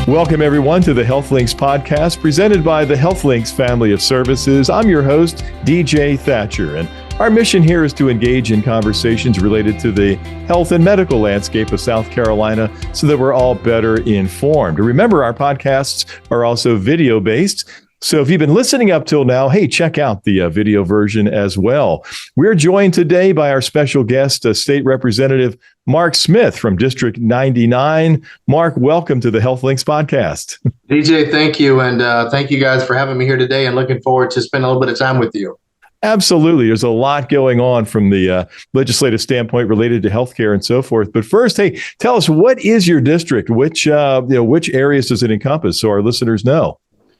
Welcome, everyone, to the HealthLinks podcast presented by the HealthLinks family of services. I'm your host, DJ Thatcher, and our mission here is to engage in conversations related to the health and medical landscape of South Carolina so that we're all better informed. Remember, our podcasts are also video-based. So if you've been listening up till now, hey, check out the video version as well. We're joined today by our special guest, State Representative Mark Smith from District 99. Mark, welcome to the HealthLinks podcast. DJ, thank you. And thank you guys for having me here today and looking forward to spending a little bit of time with you. Absolutely. There's a lot going on from the legislative standpoint related to healthcare and so forth. But first, hey, tell us, what is your district? Which areas does it encompass so our listeners know?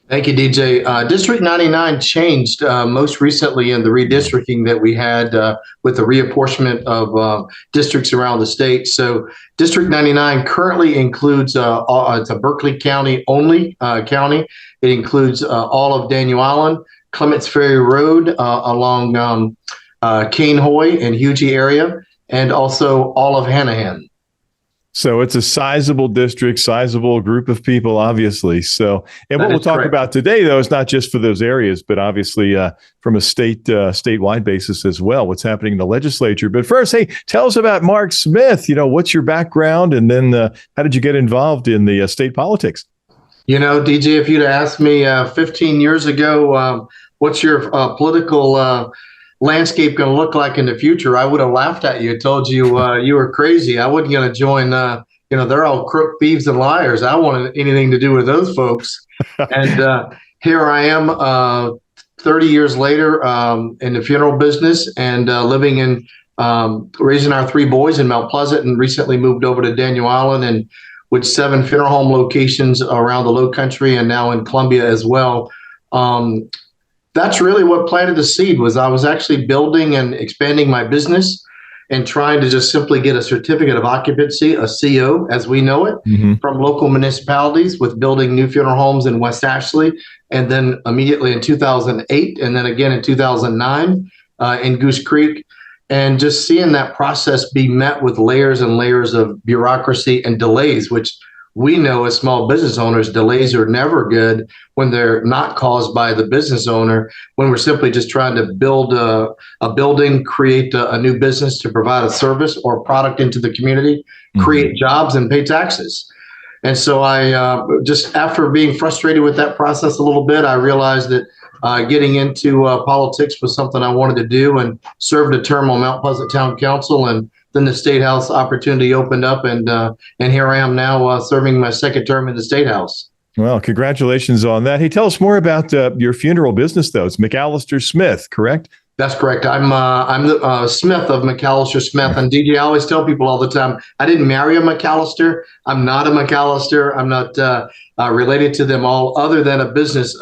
Thank you, DJ. District 99 changed most recently in the redistricting that we had with the reapportionment of districts around the state. So District 99 currently includes it's a Berkeley County only county. It includes all of Daniel Island, Clements Ferry Road along Cane Hoy and Hugie area, and also all of Hanahan. So it's a sizable district, sizable group of people, obviously. So, and what we'll talk about today, though, is not just for those areas, but obviously from a statewide basis as well, what's happening in the legislature. But first, hey, tell us about Mark Smith. You know, what's your background, and then how did you get involved in the state politics? You know, DJ, if you'd asked me 15 years ago, what's your political landscape going to look like in the future, I would have laughed at you, told you you were crazy. I wasn't going to join, they're all crook, thieves, and liars. I wanted anything to do with those folks. And here I am 30 years later in the funeral business and living in raising our three boys in Mount Pleasant, and recently moved over to Daniel Island, and with 7 funeral home locations around the Low Country and now in Columbia as well. That's really what planted the seed. Was I was actually building and expanding my business and trying to just simply get a certificate of occupancy, a CO as we know it, from local municipalities, with building new funeral homes in West Ashley, and then immediately in 2008, and then again in 2009 in Goose Creek, and just seeing that process be met with layers and layers of bureaucracy and delays, which we know as small business owners, delays are never good when they're not caused by the business owner, when we're simply just trying to build a building, create a new business to provide a service or a product into the community, create jobs and pay taxes. And so I just, after being frustrated with that process a little bit, I realized that getting into politics was something I wanted to do, and served a term on Mount Pleasant Town Council, and then the State House opportunity opened up, and here I am now serving my second term in the State House. Well, congratulations on that. Hey, tell us more about your funeral business, though. It's McAllister Smith, correct? That's correct. I'm the Smith of McAllister Smith. And DJ, I always tell people all the time, I didn't marry a McAllister. I'm not a McAllister. I'm not related to them all, other than a business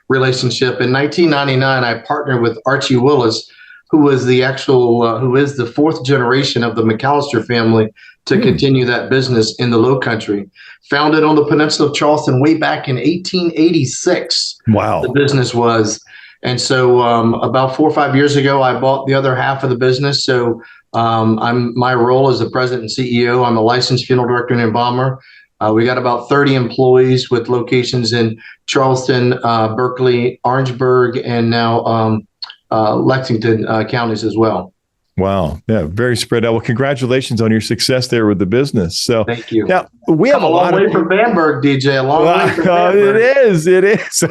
relationship. In 1999, I partnered with Archie Willis, who is the fourth generation of the McAllister family, to continue that business in the Low Country. Founded on the peninsula of Charleston way back in 1886. Wow. The business was. And so about 4 or 5 years ago, I bought the other half of the business. So my role as the president and CEO, I'm a licensed funeral director and embalmer. We got about 30 employees with locations in Charleston, Berkeley, Orangeburg, and now Lexington counties as well. Wow. Yeah. Very spread out. Well, congratulations on your success there with the business. So thank you. Now we have a long way from Bamberg, DJ. A long way from Bamberg. It is.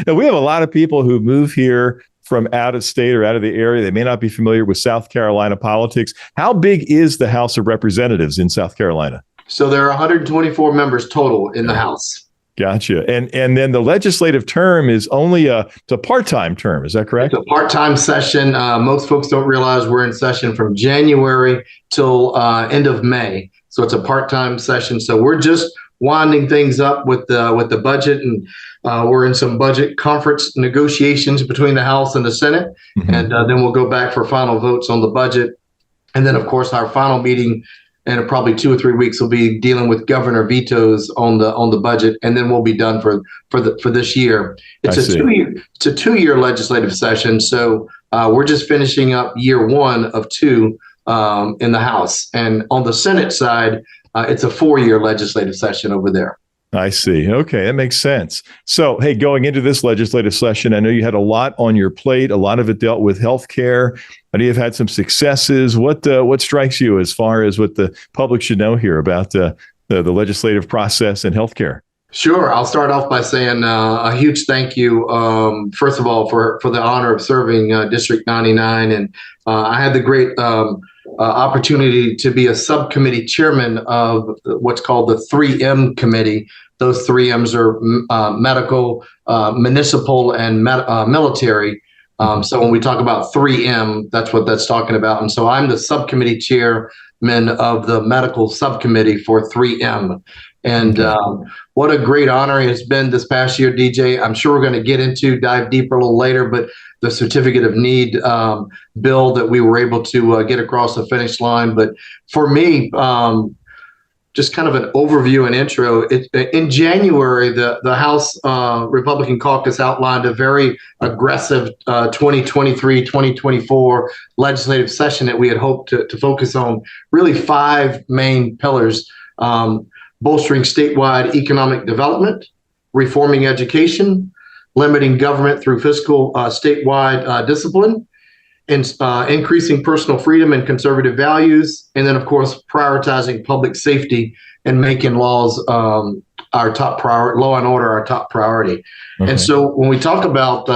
Now, we have a lot of people who move here from out of state or out of the area. They may not be familiar with South Carolina politics. How big is the House of Representatives in South Carolina? So there are 124 members total in the House. Gotcha. And then the legislative term is only it's a part-time term. Is that correct? It's a part-time session. Most folks don't realize we're in session from January till end of May. So it's a part-time session. So we're just winding things up with the budget, and we're in some budget conference negotiations between the House and the Senate. And then we'll go back for final votes on the budget. And then, of course, our final meeting in probably 2 or 3 weeks will be dealing with governor vetoes on the budget, and then we'll be done for this year. It's a 2-year legislative session, so we're just finishing up year 1 of 2 in the House, and on the Senate side, it's a 4-year legislative session over there. I see. Okay, that makes sense. So, hey, going into this legislative session, I know you had a lot on your plate. A lot of it dealt with healthcare. I know you've had some successes. What strikes you as far as what the public should know here about the legislative process and healthcare? Sure. I'll start off by saying a huge thank you, first of all, for the honor of serving District 99. And I had the great opportunity to be a subcommittee chairman of what's called the 3M committee. Those 3Ms are medical, municipal, and military. So when we talk about 3M, that's what that's talking about. And so I'm the subcommittee chairman of the medical subcommittee for 3M. And what a great honor it has been this past year, DJ. I'm sure we're going to dive deeper a little later, but the certificate of need bill that we were able to get across the finish line. But for me, just kind of an overview and intro. In January, the House Republican caucus outlined a very aggressive 2023-2024 legislative session that we had hoped to focus on really 5 main pillars: bolstering statewide economic development, reforming education, limiting government through fiscal statewide discipline, and increasing personal freedom and conservative values, and then, of course, prioritizing public safety and making laws our top priority, law and order our top priority. Okay. And so when we talk about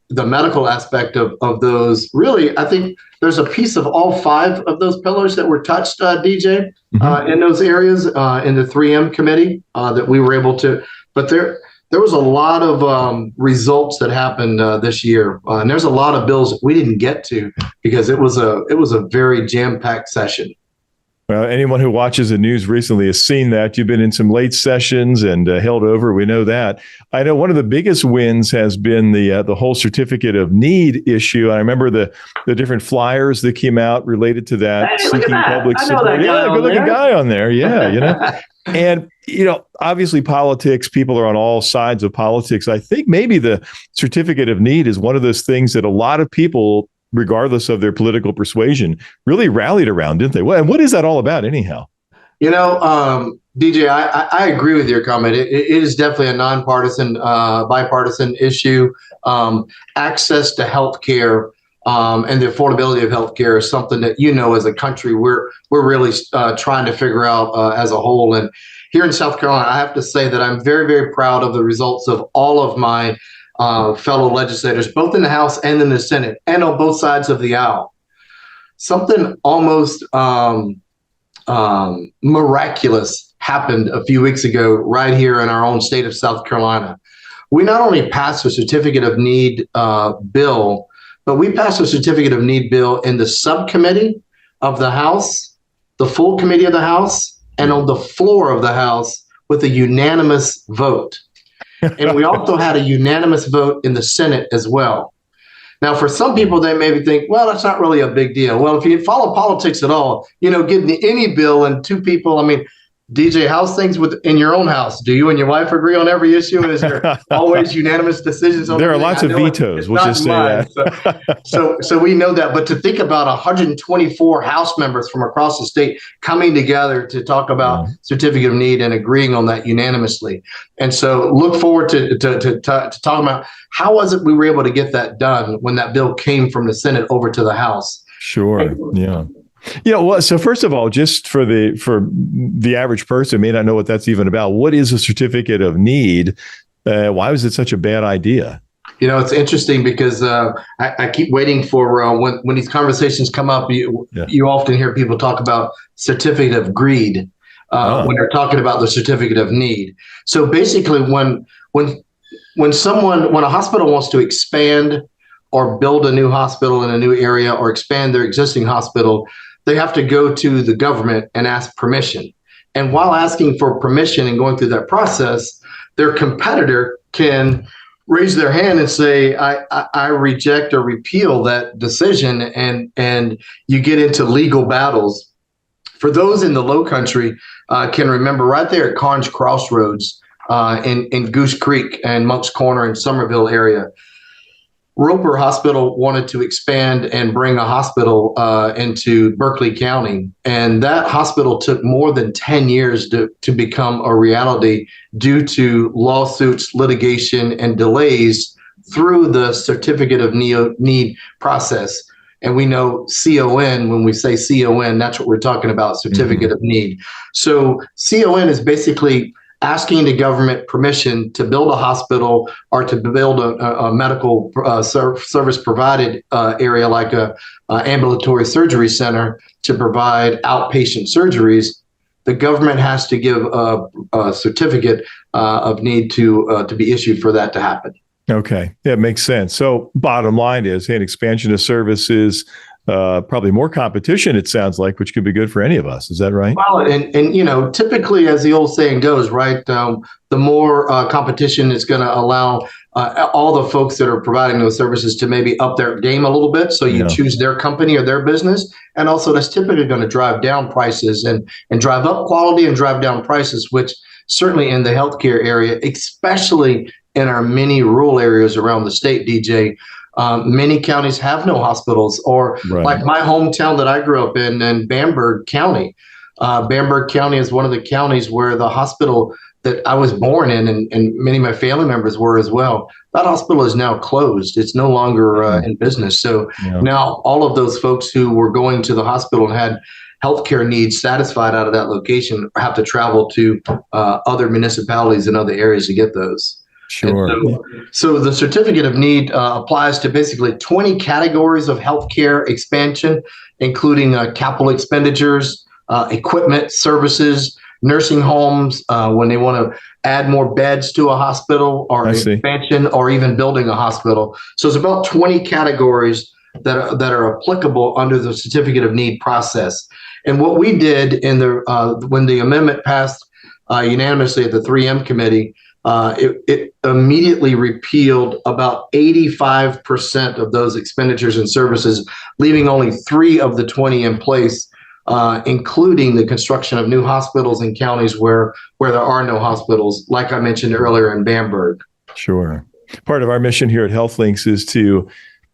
the medical aspect of those, really, I think there's a piece of all 5 of those pillars that were touched, DJ, in those areas in the 3M committee that we were able to, but there was a lot of results that happened this year, and there's a lot of bills that we didn't get to because it was a very jam-packed session. Well, anyone who watches the news recently has seen that. You've been in some late sessions and held over. We know that. I know one of the biggest wins has been the whole certificate of need issue. I remember the different flyers that came out related to that. Hey, seeking public support. Yeah, good-looking guy on there. Yeah, And, obviously politics, people are on all sides of politics. I think maybe the certificate of need is one of those things that a lot of people, regardless of their political persuasion, really rallied around, didn't they? Well, and what is that all about anyhow? DJ, I agree with your comment. It is definitely a nonpartisan, bipartisan issue. Access to healthcare and the affordability of healthcare is something that, as a country, we're really trying to figure out as a whole. And here in South Carolina, I have to say that I'm very, very proud of the results of all of my fellow legislators, both in the House and in the Senate, and on both sides of the aisle. Something almost miraculous happened a few weeks ago right here in our own state of South Carolina. We not only passed a certificate of need bill, but we passed a certificate of need bill in the subcommittee of the House, the full committee of the House, and on the floor of the House with a unanimous vote. And we also had a unanimous vote in the Senate as well. Now, for some people, they maybe think, well, that's not really a big deal. Well, if you follow politics at all, getting any bill and 2 people, DJ, how's things in your own house? Do you and your wife agree on every issue? And is there always unanimous decisions on There are lots of vetoes. We'll just say that. So we know that. But to think about 124 House members from across the state coming together to talk about certificate of need and agreeing on that unanimously. And so look forward to talking about how was it we were able to get that done when that bill came from the Senate over to the House. Sure. Yeah. Well, so first of all, just for the average person may not know what that's even about. What is a certificate of need? Why was it such a bad idea? It's interesting because I keep waiting for when these conversations come up. You often hear people talk about certificate of greed when they're talking about the certificate of need. So basically, when a hospital wants to expand or build a new hospital in a new area or expand their existing hospital, they have to go to the government and ask permission. And while asking for permission and going through that process, their competitor can raise their hand and say, I reject or repeal that decision, and you get into legal battles. For those in the Low Country can remember right there at Carnes Crossroads in Goose Creek and Monk's Corner and Somerville area, Roper Hospital wanted to expand and bring a hospital into Berkeley County. And that hospital took more than 10 years to become a reality due to lawsuits, litigation, and delays through the Certificate of Need process. And we know CON, when we say CON, that's what we're talking about, Certificate of Need. So CON is basically asking the government permission to build a hospital or to build a medical service provided area like a ambulatory surgery center to provide outpatient surgeries. The government has to give a certificate of need to be issued for that to happen. Okay. Yeah, it makes sense. So bottom line is, hey, an expansion of services, probably more competition, it sounds like, which could be good for any of us. Is that right? Well, and typically, as the old saying goes, right, the more competition is going to allow all the folks that are providing those services to maybe up their game a little bit. So you choose their company or their business. And also that's typically going to drive down prices and drive up quality and drive down prices, which certainly in the healthcare area, especially in our many rural areas around the state, DJ, many counties have no hospitals, or like my hometown that I grew up in Bamberg County. Bamberg County is one of the counties where the hospital that I was born in, and many of my family members were as well. That hospital is now closed. It's no longer in business. So now all of those folks who were going to the hospital and had healthcare needs satisfied out of that location have to travel to other municipalities and other areas to get those. Sure. So the Certificate of Need applies to basically 20 categories of healthcare expansion, including capital expenditures, equipment, services, nursing homes, when they want to add more beds to a hospital, or expansion, or even building a hospital. So it's about 20 categories that are applicable under the Certificate of Need process. And what we did in when the amendment passed unanimously at the 3M committee, it immediately repealed about 85% of those expenditures and services, leaving only 3 of the 20 in place, including the construction of new hospitals in counties where there are no hospitals, like I mentioned earlier in Bamberg. Sure. Part of our mission here at HealthLinks is to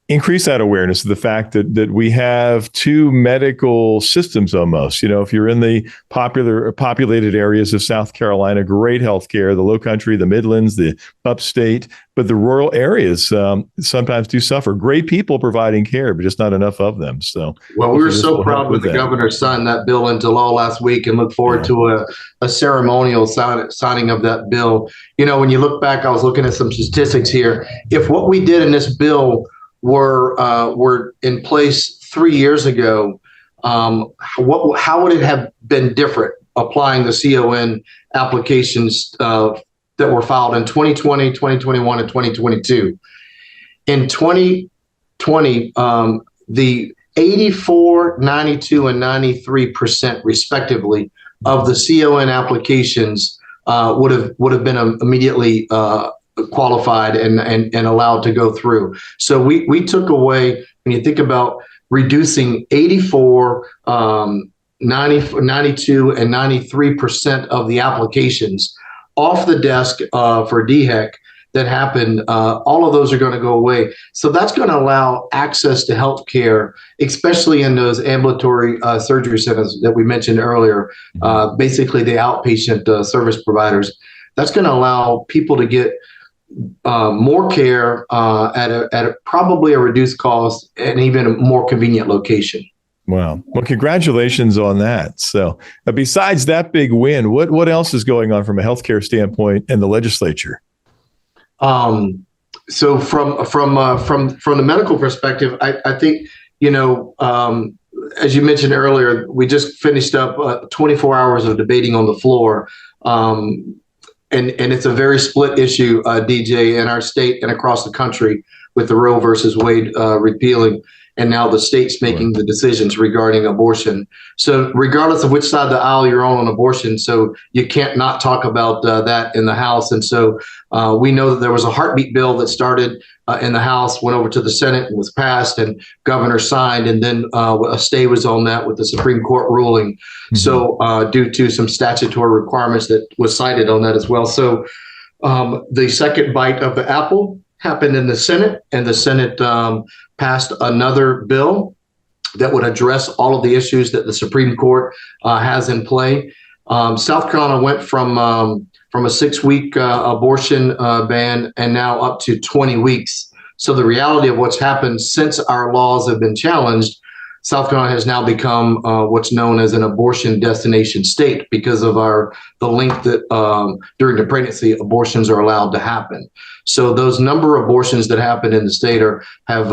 increase that awareness of the fact that we have 2 medical systems almost. If you're in the populated areas of South Carolina, great healthcare, the Low Country, the Midlands, the Upstate, but the rural areas sometimes do suffer. Great people providing care, but just not enough of them. So, well, we were so proud when the governor signed that bill into law last week, and look forward to a ceremonial signing of that bill. When you look back, I was looking at some statistics here. If what we did in this bill were in place 3 years ago, how would it have been different applying the CON applications that were filed in 2020, 2021, and 2022? In 2020, the 84, 92, and 93% respectively of the CON applications would have been immediately qualified and allowed to go through. So we took away, when you think about reducing 84, 92, and 93% of the applications off the desk for DHEC that happened, all of those are going to go away. So that's going to allow access to healthcare, especially in those ambulatory surgery centers that we mentioned earlier, basically the outpatient service providers. That's going to allow people to get more care at probably a reduced cost and even a more convenient location. Wow. Well, congratulations on that. So besides that big win, what else is going on from a healthcare standpoint in the legislature? So from the medical perspective, I think, as you mentioned earlier, we just finished up 24 hours of debating on the floor. And it's a very split issue, DJ, in our state and across the country, with the Roe versus Wade repealing, and now the states making the decisions regarding abortion. So regardless of which side of the aisle you're on abortion, so you can't not talk about that in the House. And so we know that there was a heartbeat bill that started in the House, went over to the Senate and was passed, and governor signed, and then a stay was on that with the Supreme Court ruling. Mm-hmm. So due to some statutory requirements that was cited on that as well. So the second bite of the apple happened in the Senate, and the Senate passed another bill that would address all of the issues that the Supreme Court has in play. South Carolina went from a 6-week abortion ban and now up to 20 weeks. So the reality of what's happened since our laws have been challenged, South Carolina has now become what's known as an abortion destination state because of the length that during the pregnancy abortions are allowed to happen. So those number of abortions that happen in the state have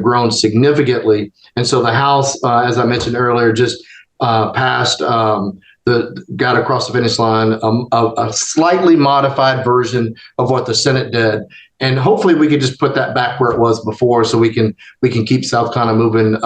grown significantly. And so the House, as I mentioned earlier, just passed got across the finish line a slightly modified version of what the Senate did. And hopefully we could just put that back where it was before, so we can keep South Carolina moving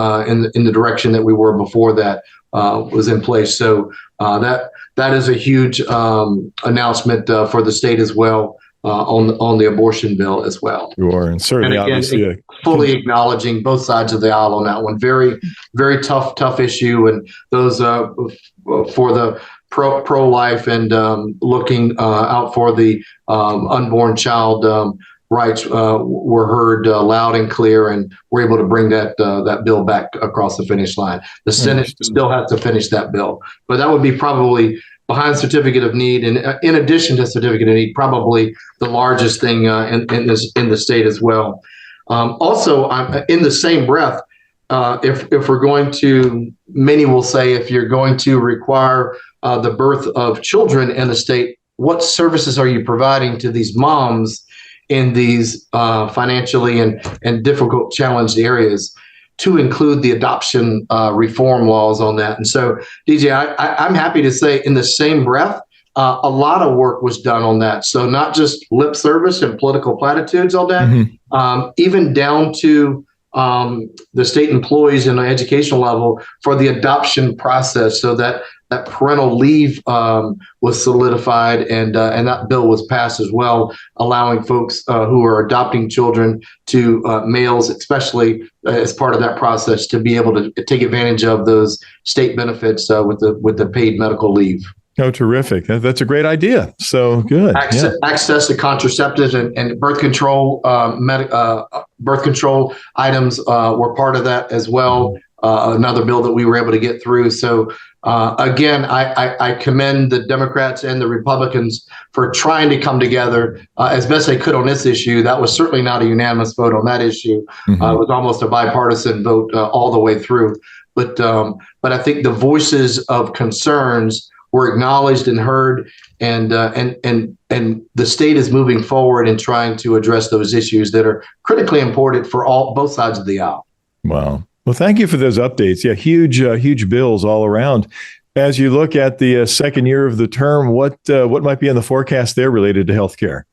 in the direction that we were before that was in place. So that is a huge announcement for the state as well on the abortion bill as well. Sure, and certainly, and again, obviously, fully acknowledging both sides of the aisle on that one. Very, very tough issue, and those for the pro-life and looking out for the unborn child rights were heard loud and clear, and we're able to bring that bill back across the finish line. The Senate still has to finish that bill, but that would be probably behind certificate of need, and in addition to certificate of need, probably the largest thing in the state as well. Also, in the same breath, if we're going to, many will say, if you're going to require the birth of children in the state, what services are you providing to these moms in these financially and difficult, challenged areas, to include the adoption reform laws on that? And so, DJ, I'm happy to say, in the same breath, a lot of work was done on that. So not just lip service and political platitudes on that, even down to the state employees in the educational level for the adoption process, so that parental leave was solidified, and that bill was passed as well, allowing folks who are adopting children to males, especially as part of that process, to be able to take advantage of those state benefits with the paid medical leave. Oh, terrific. That's a great idea. So good. Access to contraceptives and birth control, birth control items were part of that as well. Another bill that we were able to get through. So again, I commend the Democrats and the Republicans for trying to come together as best they could on this issue. That was certainly not a unanimous vote on that issue. It was almost a bipartisan vote all the way through. But I think the voices of concerns were acknowledged and heard, and the state is moving forward and trying to address those issues that are critically important for both sides of the aisle. Wow. Well, thank you for those updates. Yeah, huge bills all around. As you look at the second year of the term, what might be in the forecast there related to healthcare?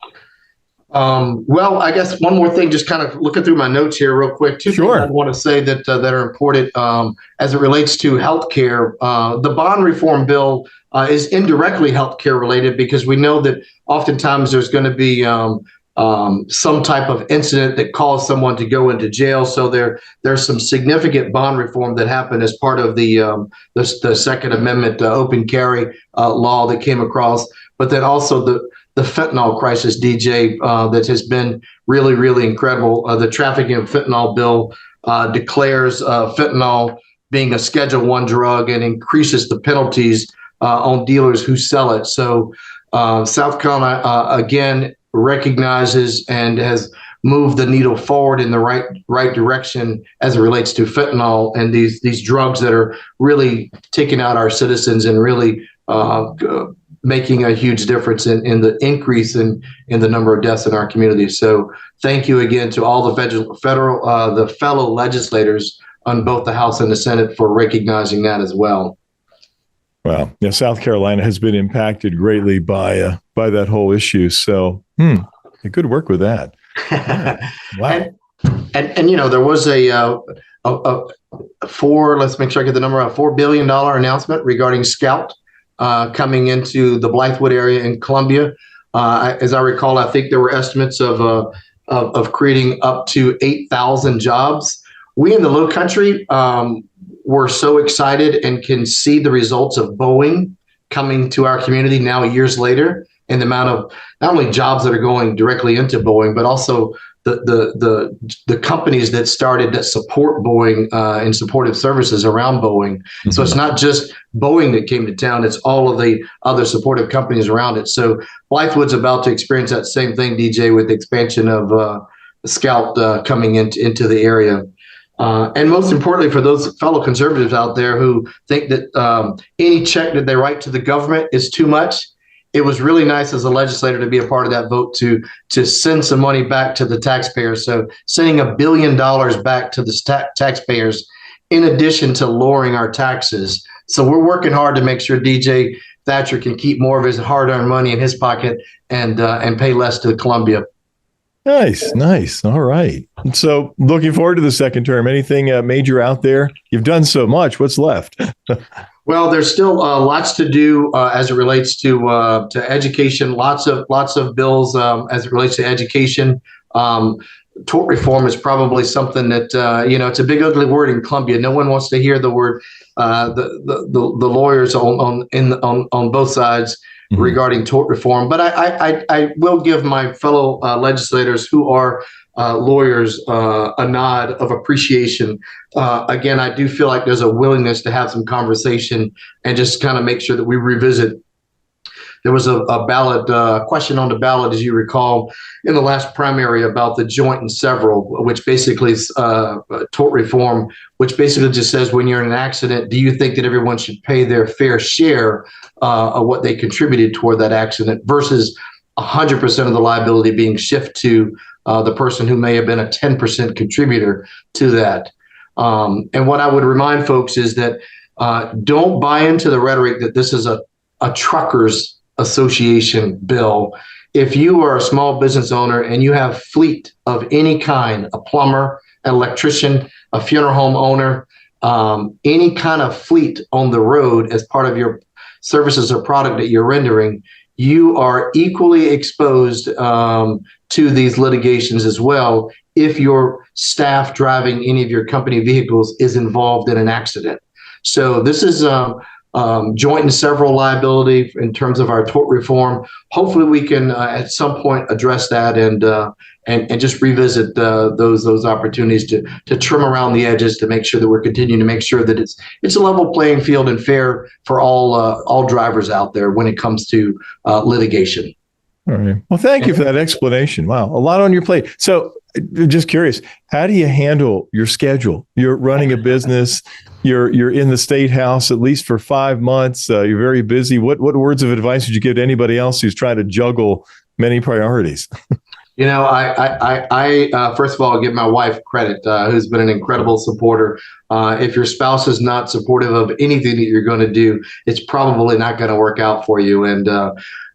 Well, I guess one more thing, just kind of looking through my notes here real quick. Two things I want to say that are important as it relates to healthcare. The bond reform bill is indirectly healthcare related, because we know that oftentimes there's going to be some type of incident that caused someone to go into jail. So there's some significant bond reform that happened as part of the Second Amendment open carry law that came across. But then also the fentanyl crisis, DJ, that has been really, really incredible. The trafficking of fentanyl bill declares fentanyl being a Schedule I drug and increases the penalties on dealers who sell it. So South Carolina, again, recognizes and has moved the needle forward in the right direction as it relates to fentanyl and these drugs that are really taking out our citizens and really making a huge difference in the increase in the number of deaths in our community. So thank you again to all the fellow legislators on both the House and the Senate for recognizing that as well. Wow. Yeah, South Carolina has been impacted greatly by that whole issue. So good work with that. Yeah. Wow. And there was let's make sure I get the number out, $4 billion announcement regarding Scout coming into the Blythewood area in Columbia. As I recall, I think there were estimates of creating up to 8,000 jobs. We in the Low Country were so excited and can see the results of Boeing coming to our community now years later. and the amount of not only jobs that are going directly into Boeing, but also the companies that started that support Boeing and supportive services around Boeing. Mm-hmm. So it's not just Boeing that came to town, it's all of the other supportive companies around it. So Blythewood's about to experience that same thing, DJ, with the expansion of Scout coming into the area. And most importantly, for those fellow conservatives out there who think that any check that they write to the government is too much, it was really nice as a legislator to be a part of that vote to send some money back to the taxpayers. So sending $1 billion back to the taxpayers, in addition to lowering our taxes. So we're working hard to make sure DJ Thatcher can keep more of his hard-earned money in his pocket and pay less to Columbia. Nice. All right. So looking forward to the second term. Anything major out there? You've done so much. What's left? Well, there's still lots to do as it relates to education. Lots of bills as it relates to education. Tort reform is probably something that it's a big ugly word in Columbia. No one wants to hear the word. The lawyers on both sides regarding tort reform. But I will give my fellow legislators who are lawyers a nod of appreciation. Again, I do feel like there's a willingness to have some conversation and just kind of make sure that we revisit. There was a ballot question on the ballot, as you recall, in the last primary about the joint and several, which basically is tort reform, which basically just says when you're in an accident, do you think that everyone should pay their fair share of what they contributed toward that accident versus 100% of the liability being shifted to the person who may have been a 10% contributor to that. And what I would remind folks is that don't buy into the rhetoric that this is a truckers association bill. If you are a small business owner and you have fleet of any kind, a plumber, an electrician, a funeral home owner, any kind of fleet on the road as part of your services or product that you're rendering, you are equally exposed to these litigations as well if your staff driving any of your company vehicles is involved in an accident. So this is joint and several liability in terms of our tort reform. Hopefully we can at some point address that and just revisit those opportunities to trim around the edges to make sure that we're continuing to make sure that it's a level playing field and fair for all drivers out there when it comes to litigation. All right. Well, thank you for that explanation. Wow, a lot on your plate. So just curious, how do you handle your schedule? You're running a business. You're in the State House at least for 5 months. You're very busy. What words of advice would you give to anybody else who's trying to juggle many priorities? I first of all give my wife credit, who's been an incredible supporter. If your spouse is not supportive of anything that you're going to do, it's probably not going to work out for you. And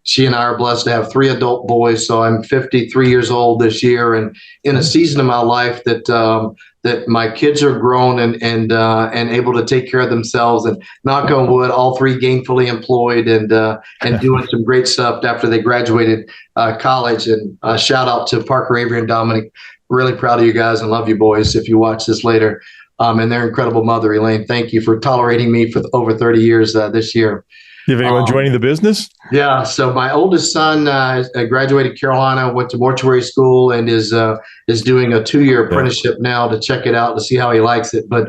she and I are blessed to have 3 adult boys. So I'm 53 years old this year, and in a season of my life that my kids are grown and able to take care of themselves, and knock on wood, all 3 gainfully employed and doing some great stuff after they graduated college. And shout out to Parker, Avery, and Dominic. Really proud of you guys and love you boys if you watch this later. And their incredible mother, Elaine. Thank you for tolerating me for over 30 years this year. Do you have anyone joining the business? Yeah. So my oldest son graduated Carolina, went to mortuary school, and is doing a 2-year apprenticeship now to check it out to see how he likes it. But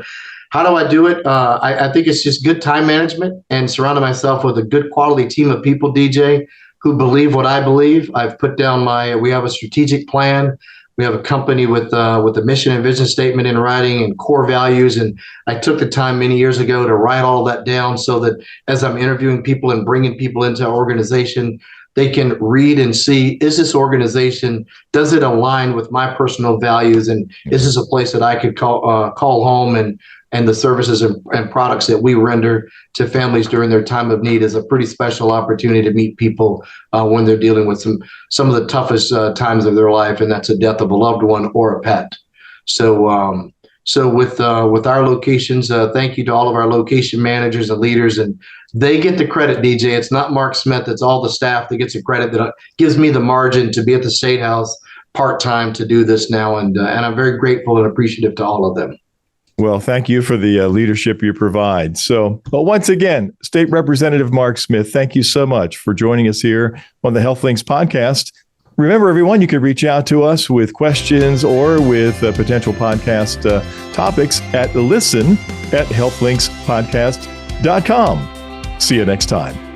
how do I do it? I think it's just good time management and surrounding myself with a good quality team of people, DJ, who believe what I believe. I've put down we have a strategic plan. We have a company with a mission and vision statement in writing and core values. And I took the time many years ago to write all that down so that as I'm interviewing people and bringing people into our organization, they can read and see, is this organization, does it align with my personal values? And is this a place that I could call home? And the services and products that we render to families during their time of need is a pretty special opportunity to meet people when they're dealing with some of the toughest times of their life, and that's a death of a loved one or a pet. So with our locations, thank you to all of our location managers and leaders, and they get the credit, DJ. It's not Mark Smith, it's all the staff that gets the credit that gives me the margin to be at the State House part-time to do this now, and I'm very grateful and appreciative to all of them. Well, thank you for the leadership you provide. So, well, once again, State Representative Mark Smith, thank you so much for joining us here on the HealthLinks podcast. Remember, everyone, you can reach out to us with questions or with potential podcast topics at listen@healthlinkspodcast.com. See you next time.